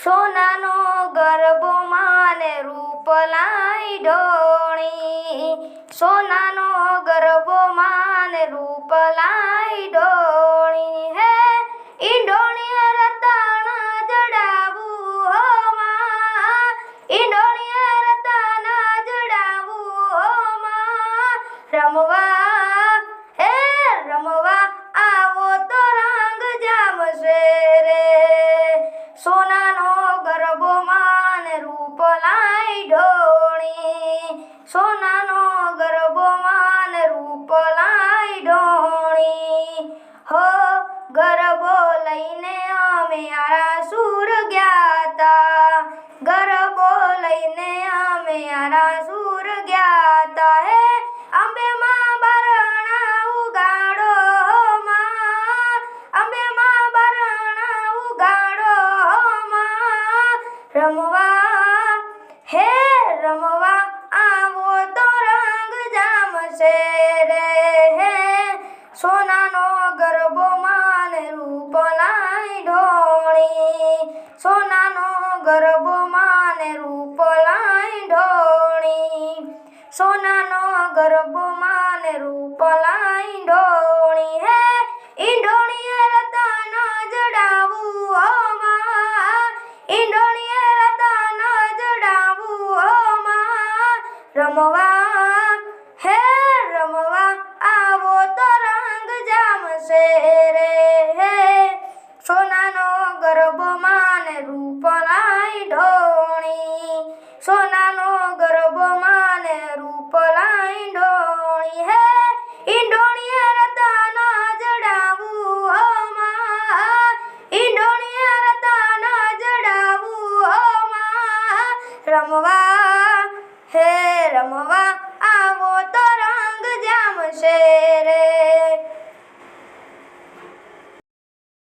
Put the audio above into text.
સોનાનો ગરબો માને રૂપલાઈ ઢોળી, સોનાનો ગરબો માને રૂપલાઈ ઢોળી. હે ઈંડોળીએ રતન જડાવું હો માં, ઈંડોળીએ રતન જડાવું હો માં. રમવા હે રમવા આવો તો રંગ જામશે રે, સોનાનો ગરબો માને રૂપલાઈ ઢોળી, સોનાનો ગરબો માને રૂપલાઈ ઢોળી. હો ગરબો લઈને અમે આરાસુર ગયા તા, ગરબો લઈને અમે આરાસુર ગયા તા. હે અંબે માં બારણા ઉગાડો માં, અંબે માં બારણા ઉગાડો માં. રમવા હે રમવા આવો તો રંગ જામશે રે, હે સોનાનો ગરબો માને રૂપલાઈ ઢોળી, સોનાનો ગરબો માને રૂપલાઈ ઢોળી, સોનાનો ગરબો માને રૂપલાઈ ઢોળી. હે ઈંડોળીએ રતન જડાવું હો માં, ઈંડોળીએ રતન જડાવું હો માં. રમવા હે રમવા આવો તો રંગ જામશે રે, હે સોનાનો ગરબો માને રૂપલાઈ ઢોળી, સોનાનો ગરબો માને રૂપલાઈ ઢોળી. હે ઈંડોળીએ રતન જડાવું હો માં, ઈંડોળીએ રતન જડાવું હો માં. રમવા હે રમવા આવો તો રંગ જામશે